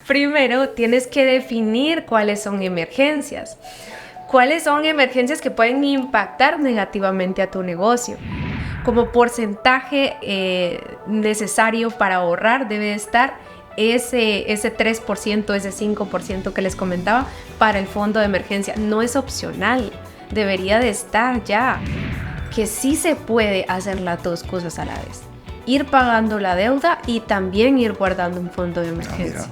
Primero, tienes que definir cuáles son emergencias. ¿Cuáles son emergencias que pueden impactar negativamente a tu negocio? Como porcentaje necesario para ahorrar debe estar ese 3%, ese 5% que les comentaba para el fondo de emergencia. No es opcional, debería de estar ya. Que sí se puede hacer las dos cosas a la vez. Ir pagando la deuda y también ir guardando un fondo de emergencia.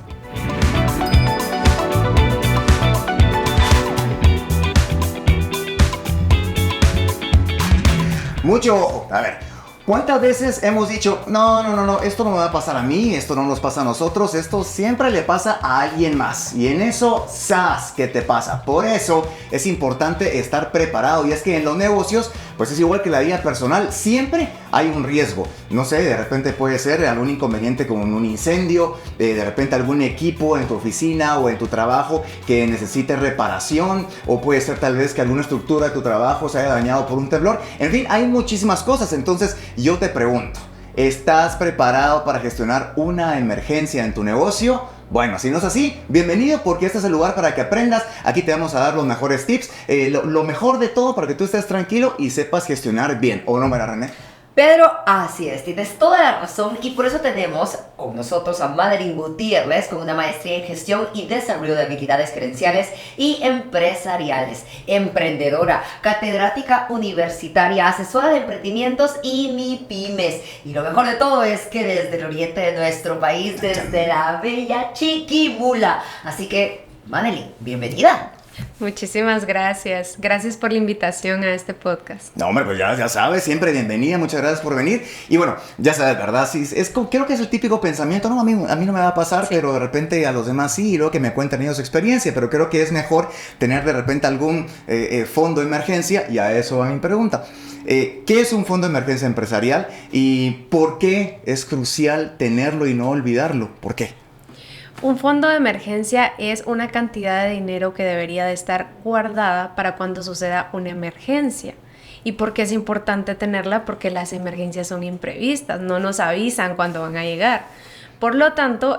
Mucho, a ver, ¿cuántas veces hemos dicho, no, esto no me va a pasar a mí, esto no nos pasa a nosotros, esto siempre le pasa a alguien más? Y en eso, ¡zas!, ¿qué te pasa? Por eso es importante estar preparado. Y es que en los negocios, pues es igual que la vida personal, siempre hay un riesgo. No sé, de repente puede ser algún inconveniente como un incendio, de repente algún equipo en tu oficina o en tu trabajo que necesite reparación, o puede ser tal vez que alguna estructura de tu trabajo se haya dañado por un temblor. En fin, hay muchísimas cosas. Entonces yo te pregunto, ¿estás preparado para gestionar una emergencia en tu negocio? Bueno, si no es así, bienvenido, porque este es el lugar para que aprendas. Aquí te vamos a dar los mejores tips, lo mejor de todo para que tú estés tranquilo y sepas gestionar bien. ¿O no, María René? Pedro, así es, tienes toda la razón, y por eso tenemos con nosotros a Madeline Gutiérrez con una maestría en gestión y desarrollo de habilidades gerenciales y empresariales, emprendedora, catedrática universitaria, asesora de emprendimientos y MIPYMES. Y lo mejor de todo es que desde el oriente de nuestro país, desde la bella Chiquimula. Así que, Madeline, bienvenida. Muchísimas gracias. Gracias por la invitación a este podcast. No, hombre, pues ya sabes, siempre bienvenida, muchas gracias por venir. Y bueno, ya sabes, ¿verdad? Sí, creo que es el típico pensamiento, no, a mí no me va a pasar, sí, pero de repente a los demás sí, y luego que me cuentan ellos su experiencia. Pero creo que es mejor tener de repente algún fondo de emergencia, y a eso va mi pregunta. ¿Qué es un fondo de emergencia empresarial y por qué es crucial tenerlo y no olvidarlo? ¿Por qué? Un fondo de emergencia es una cantidad de dinero que debería de estar guardada para cuando suceda una emergencia. ¿Y por qué es importante tenerla? Porque las emergencias son imprevistas, no nos avisan cuándo van a llegar. Por lo tanto,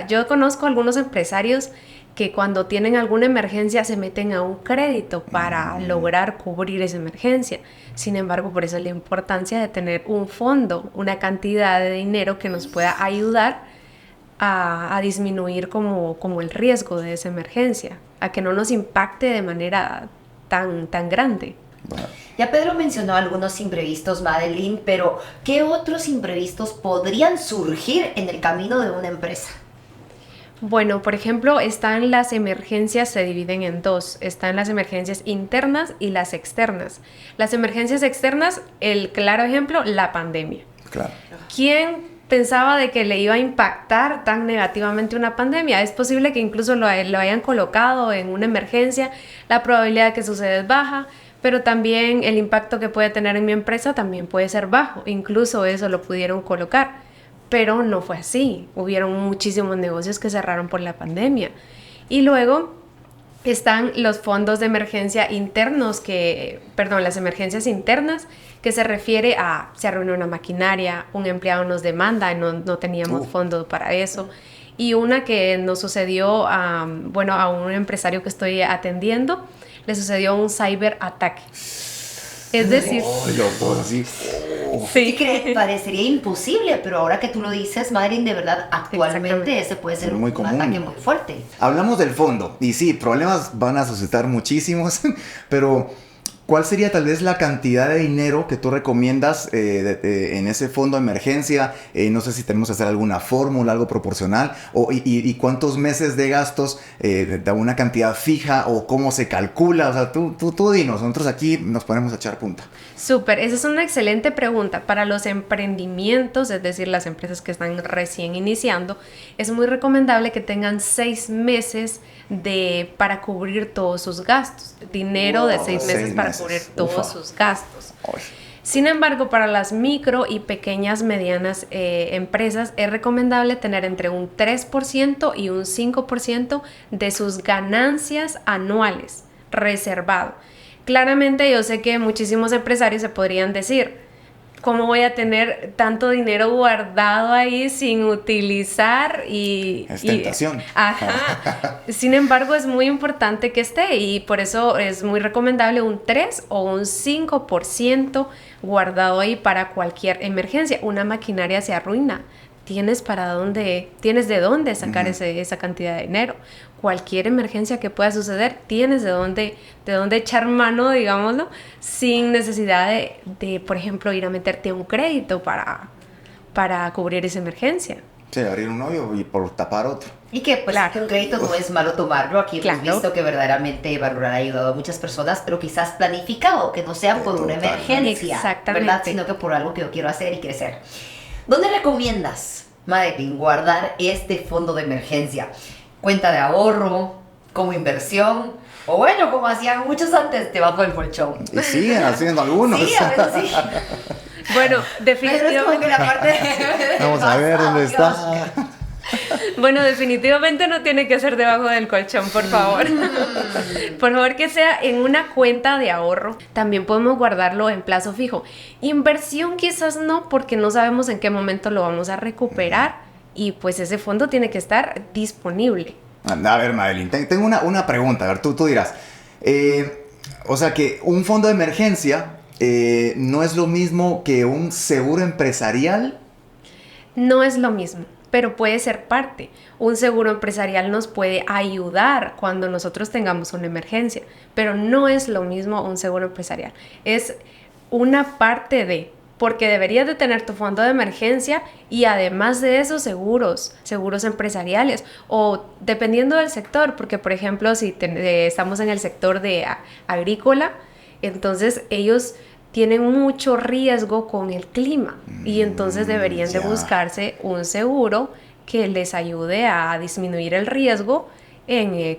yo conozco algunos empresarios que cuando tienen alguna emergencia se meten a un crédito para lograr cubrir esa emergencia. Sin embargo, por eso es la importancia de tener un fondo, una cantidad de dinero que nos pueda ayudar a disminuir como el riesgo de esa emergencia, a que no nos impacte de manera tan grande. Ya Pedro mencionó algunos imprevistos, Madeline, pero ¿qué otros imprevistos podrían surgir en el camino de una empresa? Bueno, por ejemplo, están las emergencias, se dividen en dos. Están las emergencias internas y las externas. Las emergencias externas, el claro ejemplo, la pandemia. Claro. ¿Quién pensaba de que le iba a impactar tan negativamente una pandemia? Es posible que incluso lo hayan colocado en una emergencia, la probabilidad de que suceda es baja, pero también el impacto que puede tener en mi empresa también puede ser bajo, incluso eso lo pudieron colocar, pero no fue así. Hubieron muchísimos negocios que cerraron por la pandemia. Y luego están los fondos de emergencia internos, las emergencias internas, que se refiere a, se arruinó una maquinaria, un empleado nos demanda, no teníamos fondo para eso. Y una que nos sucedió a un empresario que estoy atendiendo, le sucedió un cyberataque. Es decir... Sí, que parecería imposible, pero ahora que tú lo dices, Madeline, de verdad, actualmente ese puede ser un ataque muy fuerte. Hablamos del fondo, y sí, problemas van a suscitar muchísimos, pero ¿cuál sería tal vez la cantidad de dinero que tú recomiendas en ese fondo de emergencia? No sé si tenemos que hacer alguna fórmula, algo proporcional, y cuántos meses de gastos, de una cantidad fija, o cómo se calcula. O sea, tú dinos, nosotros aquí nos ponemos a echar punta. Súper, esa es una excelente pregunta. Para los emprendimientos, es decir, las empresas que están recién iniciando, es muy recomendable que tengan 6 meses para cubrir todos sus gastos. Dinero de 6 meses para cubrir todos sus gastos. Sin embargo, para las micro y pequeñas, medianas empresas, es recomendable tener entre un 3% y un 5% de sus ganancias anuales reservado. Claramente yo sé que muchísimos empresarios se podrían decir, ¿cómo voy a tener tanto dinero guardado ahí sin utilizar? Es tentación. Ajá. Sin embargo, es muy importante que esté y por eso es muy recomendable un 3 o un 5% guardado ahí para cualquier emergencia. Una maquinaria se arruina. Tienes de dónde sacar esa cantidad de dinero. Cualquier emergencia que pueda suceder, tienes de dónde echar mano, digámoslo, sin necesidad de, por ejemplo, ir a meterte un crédito para cubrir esa emergencia. Sí, abrir un hoyo y por tapar otro. Y que pues Claro. un crédito no es malo tomarlo. Aquí hemos Claro. visto que verdaderamente Bárbara ha ayudado a muchas personas, pero quizás planificado, que no sea por una Totalmente. emergencia, Exactamente. ¿verdad? Sino que por algo que yo quiero hacer y crecer. ¿Dónde recomiendas, Madeline, guardar este fondo de emergencia? ¿Cuenta de ahorro, como inversión? O bueno, como hacían muchos antes, debajo del colchón. Y siguen haciendo algunos. Sí, a veces sí. Bueno, Pero es como que definitivamente, la parte de Vamos a ver dónde Dios. está. bueno, definitivamente no tiene que ser debajo del colchón, por favor. Por favor, que sea en una cuenta de ahorro. También podemos guardarlo en plazo fijo. Inversión quizás no, porque no sabemos en qué momento lo vamos a recuperar y pues ese fondo tiene que estar disponible. A ver, Madeline, tengo una pregunta. A ver, tú dirás. O sea que un fondo de emergencia no es lo mismo que un seguro empresarial. No es lo mismo, pero puede ser parte. Un seguro empresarial nos puede ayudar cuando nosotros tengamos una emergencia, pero no es lo mismo un seguro empresarial. Es una parte de, porque deberías de tener tu fondo de emergencia y además de eso seguros empresariales o dependiendo del sector, porque por ejemplo si estamos en el sector de agrícola, entonces ellos tienen mucho riesgo con el clima y entonces deberían de ya. buscarse un seguro que les ayude a disminuir el riesgo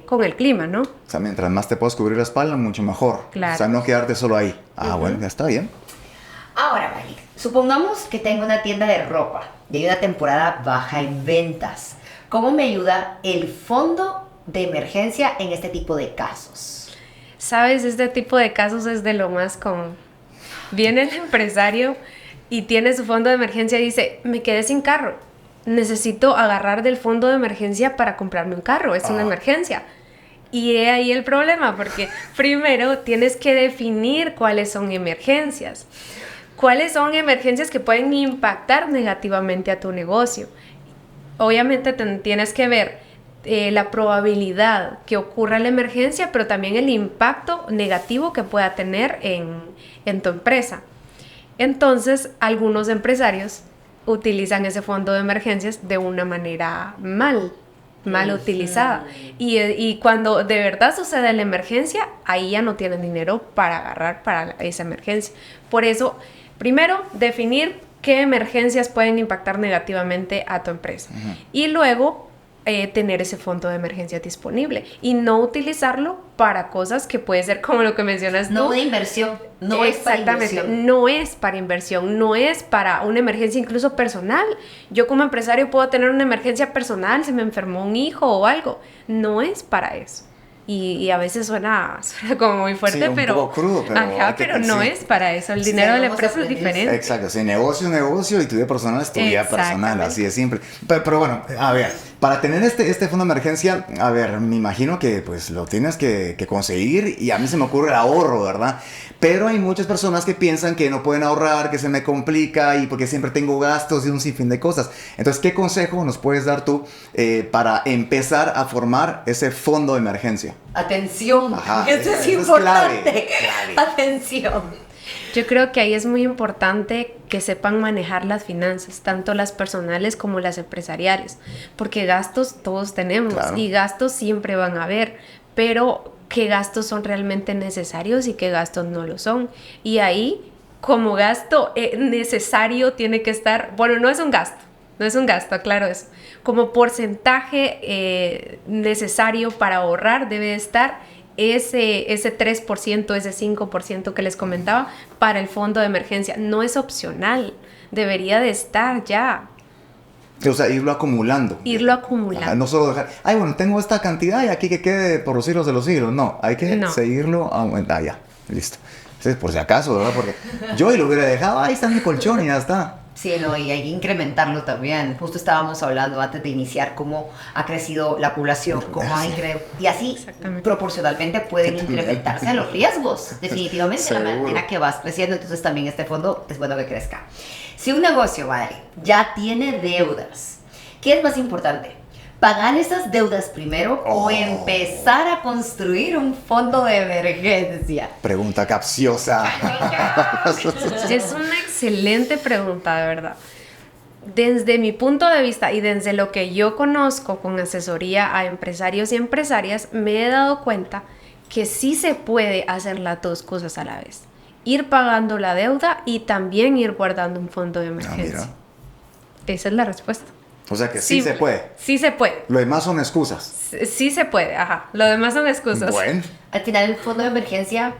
con el clima, ¿no? O sea, mientras más te puedas cubrir la espalda, mucho mejor. Claro. O sea, no quedarte solo ahí. Bueno, ya está bien. Ahora, Madeline, supongamos que tengo una tienda de ropa y hay una temporada baja en ventas. ¿Cómo me ayuda el fondo de emergencia en este tipo de casos? Sabes, este tipo de casos es de lo más común. Viene el empresario y tiene su fondo de emergencia y dice, me quedé sin carro, necesito agarrar del fondo de emergencia para comprarme un carro, es una emergencia. Y he ahí el problema, porque primero tienes que definir cuáles son emergencias. ¿Cuáles son emergencias que pueden impactar negativamente a tu negocio? Obviamente tienes que ver la probabilidad que ocurra la emergencia, pero también el impacto negativo que pueda tener en tu empresa. Entonces, algunos empresarios utilizan ese fondo de emergencias de una manera mal utilizada. Y cuando de verdad sucede la emergencia, ahí ya no tienen dinero para agarrar para esa emergencia. Por eso, primero, definir qué emergencias pueden impactar negativamente a tu empresa. Y luego, tener ese fondo de emergencia disponible y no utilizarlo para cosas que puede ser como lo que mencionas No tú. de inversión, no es para Exactamente, inversión. no es para inversión, no es para una emergencia incluso personal. Yo como empresario puedo tener una emergencia personal, se me enfermó un hijo o algo. No es para eso. Y a veces suena como muy fuerte, Sí, un pero, poco crudo, pero hay ajá, que pero no sí. es para eso. El Sí, dinero de la vamos a empresa es aprender. diferente. Exacto, sí, negocio es negocio y tu vida personal es tu vida personal, Exactamente. así de simple. Pero bueno, a ver, para tener este fondo de emergencia, a ver, me imagino que pues lo tienes que conseguir y a mí se me ocurre el ahorro, ¿verdad? Pero hay muchas personas que piensan que no pueden ahorrar, que se me complica y porque siempre tengo gastos y un sinfín de cosas. Entonces, ¿qué consejo nos puedes dar tú para empezar a formar ese fondo de emergencia? Atención, Ajá, esto es eso es importante. clave. Atención. Yo creo que ahí es muy importante que sepan manejar las finanzas, tanto las personales como las empresariales, porque gastos todos tenemos Claro. y gastos siempre van a haber, pero qué gastos son realmente necesarios y qué gastos no lo son. Y ahí, como gasto necesario, tiene que estar, bueno, no es un gasto, aclaro eso. Como porcentaje necesario para ahorrar debe estar ese 3%, ese 5% que les comentaba para el fondo de emergencia. No es opcional, debería de estar ya. O sea, irlo acumulando. Irlo acumulando. Ajá, no solo dejar, ay, bueno, tengo esta cantidad y aquí que quede por los siglos de los siglos. No, hay que No. seguirlo. Ya, listo. Entonces, por si acaso, ¿verdad? Porque yo y lo hubiera dejado, ahí está mi colchón y ya está. Sí, no, y hay que incrementarlo también. Justo estábamos hablando antes de iniciar cómo ha crecido la población, y así proporcionalmente pueden incrementarse los riesgos, definitivamente, la manera que vas creciendo. Entonces también este fondo es bueno que crezca. Si un negocio, vale, ya tiene deudas, ¿qué es más importante? ¿Pagar esas deudas primero o empezar a construir un fondo de emergencia? Pregunta capciosa. Es una excelente pregunta, de verdad. Desde mi punto de vista y desde lo que yo conozco con asesoría a empresarios y empresarias, me he dado cuenta que sí se puede hacer las dos cosas a la vez. Ir pagando la deuda y también ir guardando un fondo de emergencia. Esa es la respuesta. O sea que sí se puede. Sí se puede. Lo demás son excusas. Sí se puede, ajá. Lo demás son excusas. Bueno. Al final, el fondo de emergencia,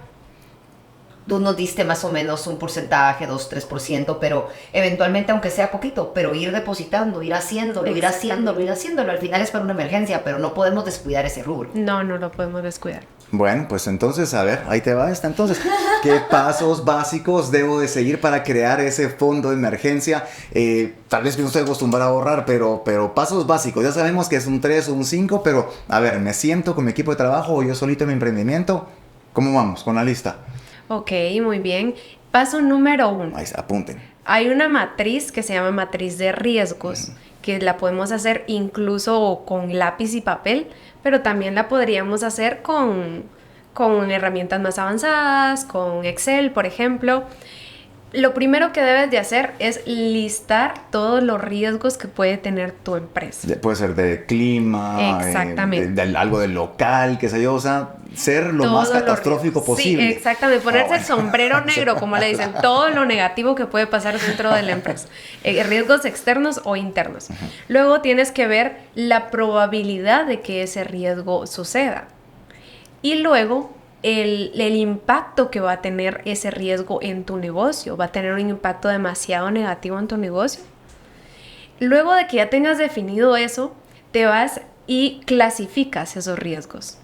tú nos diste más o menos un porcentaje, 2-3%, pero eventualmente, aunque sea poquito, pero ir depositando, ir haciéndolo. Al final es para una emergencia, pero no podemos descuidar ese rubro. No lo podemos descuidar. Bueno, pues entonces, a ver, ahí te va esta. Entonces, ¿qué pasos básicos debo de seguir para crear ese fondo de emergencia? Tal vez que no estoy acostumbrado a ahorrar, pero pasos básicos. Ya sabemos que es un 3 o un 5, pero a ver, me siento con mi equipo de trabajo o yo solito en mi emprendimiento. ¿Cómo vamos con la lista? Ok, muy bien. Paso número 1. Ahí, apunten. Hay una matriz que se llama matriz de riesgos, que la podemos hacer incluso con lápiz y papel, pero también la podríamos hacer con herramientas más avanzadas, con Excel, por ejemplo. Lo primero que debes de hacer es listar todos los riesgos que puede tener tu empresa. Puede ser de clima, exactamente. Algo de local, qué sé yo, o sea, ser lo más catastrófico posible. Sí, exactamente, ponerse el sombrero negro, como le dicen, todo lo negativo que puede pasar dentro de la empresa, riesgos externos o internos. Luego tienes que ver la probabilidad de que ese riesgo suceda. Y luego el impacto que va a tener ese riesgo en tu negocio. Va a tener un impacto demasiado negativo en tu negocio. Luego de que ya tengas definido eso, te vas y clasificas esos riesgos.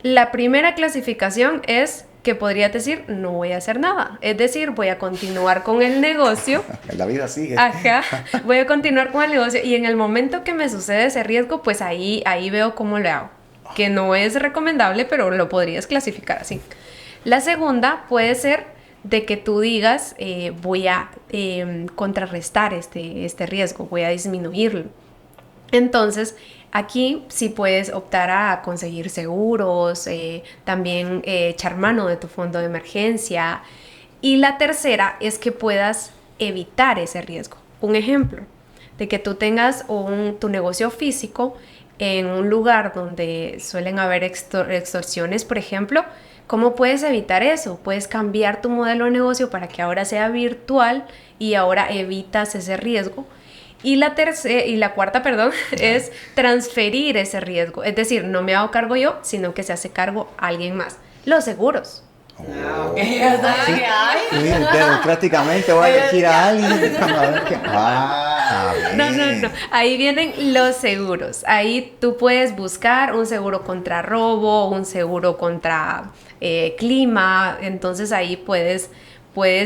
La primera clasificación es que podrías decir, no voy a hacer nada. Es decir, voy a continuar con el negocio. La vida sigue. Ajá, voy a continuar con el negocio y en el momento que me sucede ese riesgo, pues ahí veo cómo lo hago. Que no es recomendable, pero lo podrías clasificar así. La segunda puede ser de que tú digas, voy a contrarrestar este riesgo, voy a disminuirlo. Entonces, aquí sí puedes optar a conseguir seguros, también echar mano de tu fondo de emergencia. Y la tercera es que puedas evitar ese riesgo. Un ejemplo, de que tú tengas tu negocio físico en un lugar donde suelen haber extorsiones, por ejemplo. ¿Cómo puedes evitar eso? Puedes cambiar tu modelo de negocio para que ahora sea virtual y ahora evitas ese riesgo. Y la cuarta, es transferir ese riesgo. Es decir, no me hago cargo yo, sino que se hace cargo alguien más. Los seguros. Democráticamente voy a elegir a alguien. No. Ahí vienen los seguros. Ahí tú puedes buscar un seguro contra robo, un seguro contra clima. Entonces ahí puedes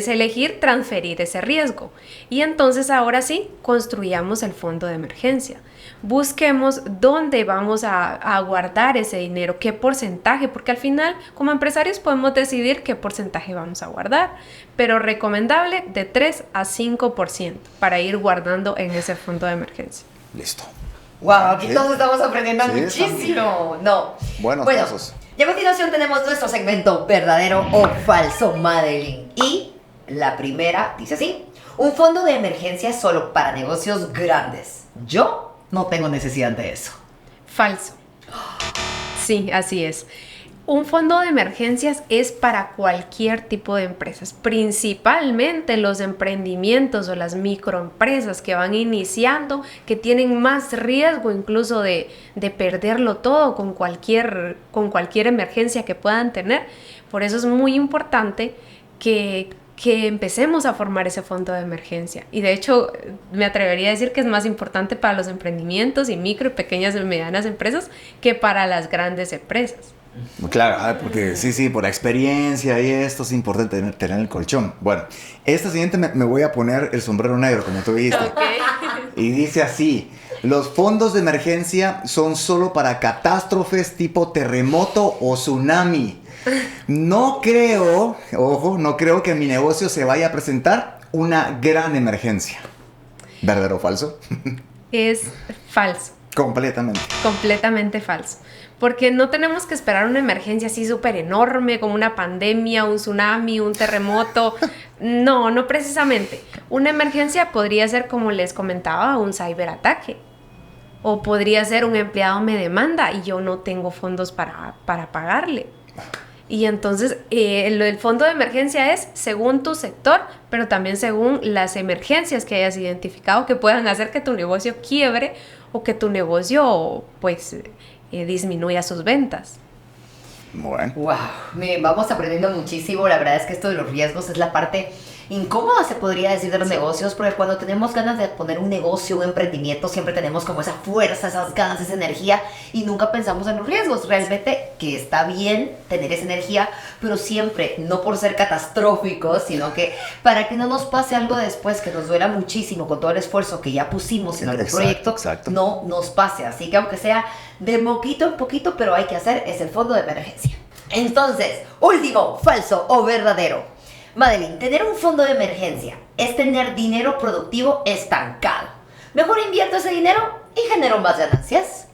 elegir transferir ese riesgo. Y entonces ahora sí, construyamos el fondo de emergencia. Busquemos dónde vamos a guardar ese dinero, qué porcentaje, porque al final como empresarios podemos decidir qué porcentaje vamos a guardar, pero recomendable de 3 a 5% para ir guardando en ese fondo de emergencia. Listo. Wow, aquí todos estamos aprendiendo muchísimo. Buenos pasos. Y a continuación tenemos nuestro segmento verdadero o falso, Madeline. Y la primera dice así: un fondo de emergencia es solo para negocios grandes. Yo no tengo necesidad de eso. Falso. Sí, así es. Un fondo de emergencias es para cualquier tipo de empresas, principalmente los emprendimientos o las microempresas que van iniciando, que tienen más riesgo incluso de perderlo todo con cualquier emergencia que puedan tener. Por eso es muy importante que empecemos a formar ese fondo de emergencia. Y de hecho, me atrevería a decir que es más importante para los emprendimientos y micro y pequeñas y medianas empresas que para las grandes empresas. Claro, porque sí, por la experiencia y esto es importante tener el colchón. Bueno, esta siguiente me voy a poner el sombrero negro, como tú dijiste. Okay. Y dice así, los fondos de emergencia son solo para catástrofes tipo terremoto o tsunami. No creo, ojo, no creo que en mi negocio se vaya a presentar una gran emergencia. ¿Verdadero o falso? Es falso. Completamente falso. Porque no tenemos que esperar una emergencia así súper enorme como una pandemia, un tsunami, un terremoto. No precisamente. Una emergencia podría ser, como les comentaba, un ciberataque. O podría ser un empleado me demanda y yo no tengo fondos para pagarle. Y entonces el fondo de emergencia es según tu sector, pero también según las emergencias que hayas identificado que puedan hacer que tu negocio quiebre o que tu negocio pues disminuya sus ventas. Bueno. Wow, miren, vamos aprendiendo muchísimo. La verdad es que esto de los riesgos es la parte incómoda, se podría decir, de los negocios, porque cuando tenemos ganas de poner un negocio, un emprendimiento, siempre tenemos como esa fuerza, esas ganas, esa energía, y nunca pensamos en los riesgos. Realmente que está bien tener esa energía, pero siempre, no por ser catastróficos, sino que para que no nos pase algo después que nos duela muchísimo con todo el esfuerzo que ya pusimos en algún proyecto, no nos pase. Así que aunque sea de poquito en poquito, pero hay que hacer, es el fondo de emergencia. Entonces, último, falso o verdadero. Madeline, tener un fondo de emergencia es tener dinero productivo estancado. Mejor invierto ese dinero y genero más ganancias.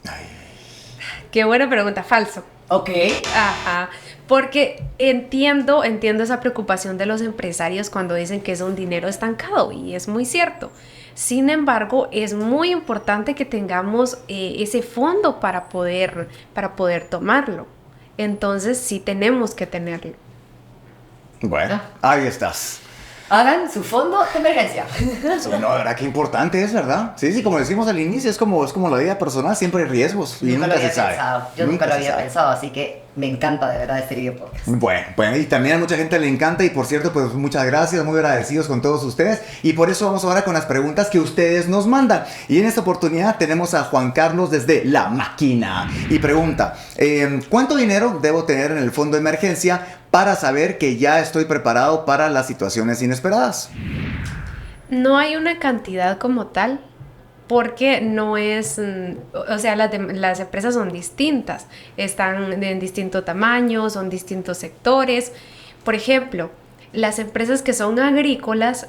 Qué buena pregunta, falso. Ok. Ajá, porque entiendo esa preocupación de los empresarios cuando dicen que es un dinero estancado, y es muy cierto. Sin embargo, es muy importante que tengamos ese fondo para poder tomarlo. Entonces, sí tenemos que tenerlo. Bueno, ahí estás. Hagan su fondo de emergencia. No, ¿verdad? Qué importante es, ¿verdad? Sí, como decimos al inicio, es como la vida personal, siempre hay riesgos. Y nunca se sabe. Yo nunca lo había pensado, así que me encanta de verdad este video podcast. Bueno, y también a mucha gente le encanta, y por cierto, pues muchas gracias, muy agradecidos con todos ustedes, y por eso vamos ahora con las preguntas que ustedes nos mandan. Y en esta oportunidad tenemos a Juan Carlos desde La Máquina, y pregunta, ¿cuánto dinero debo tener en el fondo de emergencia para saber que ya estoy preparado para las situaciones inesperadas? No hay una cantidad como tal, porque no es, o sea, las empresas son distintas, están en distinto tamaño, son distintos sectores. Por ejemplo, las empresas que son agrícolas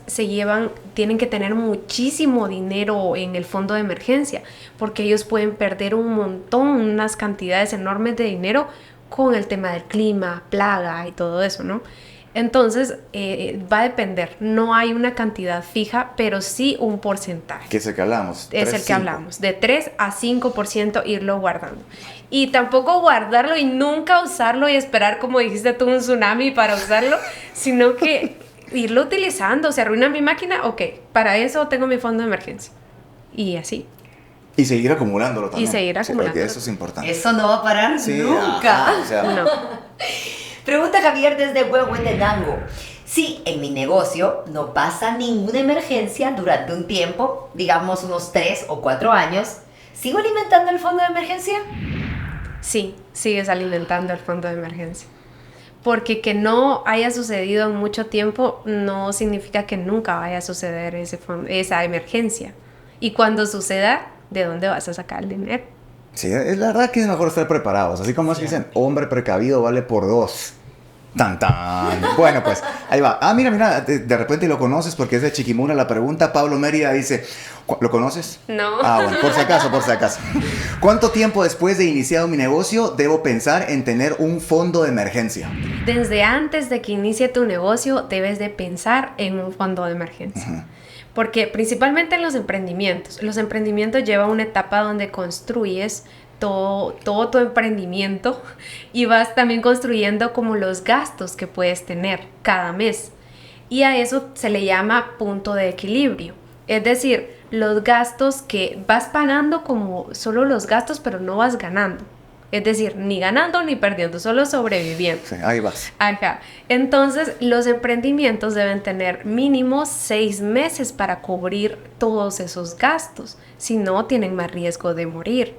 tienen que tener muchísimo dinero en el fondo de emergencia, porque ellos pueden perder un montón, unas cantidades enormes de dinero con el tema del clima, plaga y todo eso, ¿no? Entonces, va a depender. No hay una cantidad fija, pero sí un porcentaje. ¿Qué es el que hablamos? Es el que hablamos. De 3 a 5% irlo guardando. Y tampoco guardarlo y nunca usarlo y esperar, como dijiste tú, un tsunami para usarlo, sino que irlo utilizando. Se arruina mi máquina, ok, para eso tengo mi fondo de emergencia. Y así. Y seguir acumulándolo también. Y seguir acumulándolo. Eso es importante. Eso no va a parar nunca. O sea, No. Pregunta Javier desde Huehuetenango. Si en mi negocio no pasa ninguna emergencia durante un tiempo, digamos unos 3 o 4 años, ¿sigo alimentando el fondo de emergencia? Sí, sigues alimentando el fondo de emergencia. Porque que no haya sucedido en mucho tiempo no significa que nunca vaya a suceder esa emergencia. Y cuando suceda, ¿de dónde vas a sacar el dinero? Sí, es la verdad que es mejor estar preparados. Así como es que dicen, hombre precavido vale por 2. Tan tan. Bueno, pues ahí va. Ah, mira, de repente lo conoces porque es de Chiquimula la pregunta. Pablo Mérida dice, ¿lo conoces? No. Ah, bueno, por si acaso. ¿Cuánto tiempo después de iniciado mi negocio debo pensar en tener un fondo de emergencia? Desde antes de que inicie tu negocio debes de pensar en un fondo de emergencia. Uh-huh. Porque principalmente en los emprendimientos llevan una etapa donde construyes todo tu emprendimiento y vas también construyendo como los gastos que puedes tener cada mes. Y a eso se le llama punto de equilibrio. Es decir, los gastos que vas pagando como solo los gastos, pero no vas ganando. Es decir, ni ganando ni perdiendo, solo sobreviviendo. Sí, ahí vas. Ajá. Entonces, los emprendimientos deben tener mínimo 6 meses para cubrir todos esos gastos. Si no, tienen más riesgo de morir.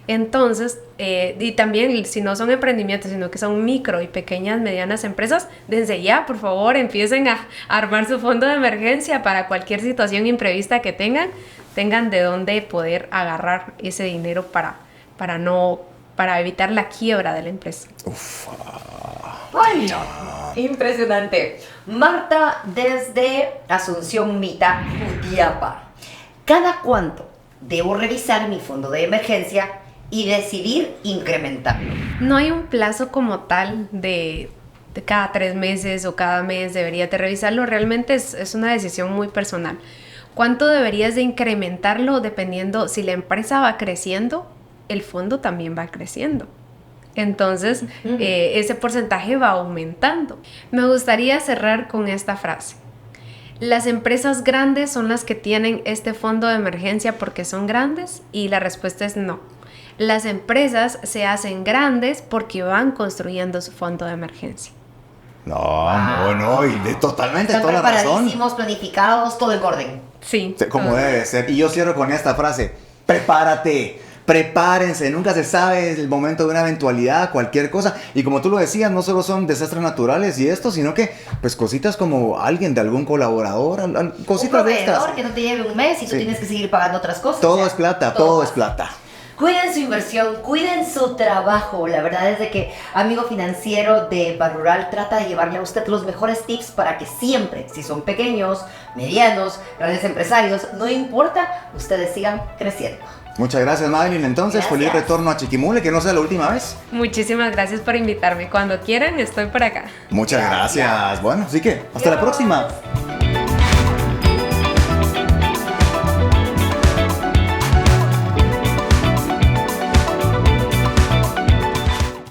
Entonces, y también si no son emprendimientos, sino que son micro y pequeñas, medianas empresas, desde ya, por favor, empiecen a armar su fondo de emergencia para cualquier situación imprevista que tengan de dónde poder agarrar ese dinero para evitar la quiebra de la empresa. ¡Ay! Impresionante. Marta, desde Asunción Mita, Jutiapa. ¿Cada cuánto debo revisar mi fondo de emergencia y decidir incrementarlo? No hay un plazo como tal de cada 3 meses o cada mes deberías de revisarlo. Realmente es una decisión muy personal. ¿Cuánto deberías de incrementarlo? Dependiendo si la empresa va creciendo, el fondo también va creciendo. Entonces, ese porcentaje va aumentando. Me gustaría cerrar con esta frase. Las empresas grandes son las que tienen este fondo de emergencia porque son grandes, y la respuesta es no. Las empresas se hacen grandes porque van construyendo su fondo de emergencia. No, y totalmente Están toda la razón. preparadísimos, planificados, todo en orden. Sí. Como debe ser. Y yo cierro con esta frase. Prepárate. Prepárense, nunca se sabe el momento de una eventualidad, cualquier cosa. Y como tú lo decías, no solo son desastres naturales y esto, sino que pues cositas como alguien de algún colaborador, cositas de estas. Un proveedor que no te lleve un mes y tú tienes que seguir pagando otras cosas. Todo es plata, todo es plata. Cuiden su inversión, cuiden su trabajo. La verdad es de que Amigo Financiero de Banrural trata de llevarle a usted los mejores tips para que siempre, si son pequeños, medianos, grandes empresarios, no importa, ustedes sigan creciendo. Muchas gracias, Madeline. Entonces, feliz retorno a Chiquimule, que no sea la última vez. Muchísimas gracias por invitarme. Cuando quieran, estoy por acá. Muchas gracias. Bueno, así que, hasta la próxima.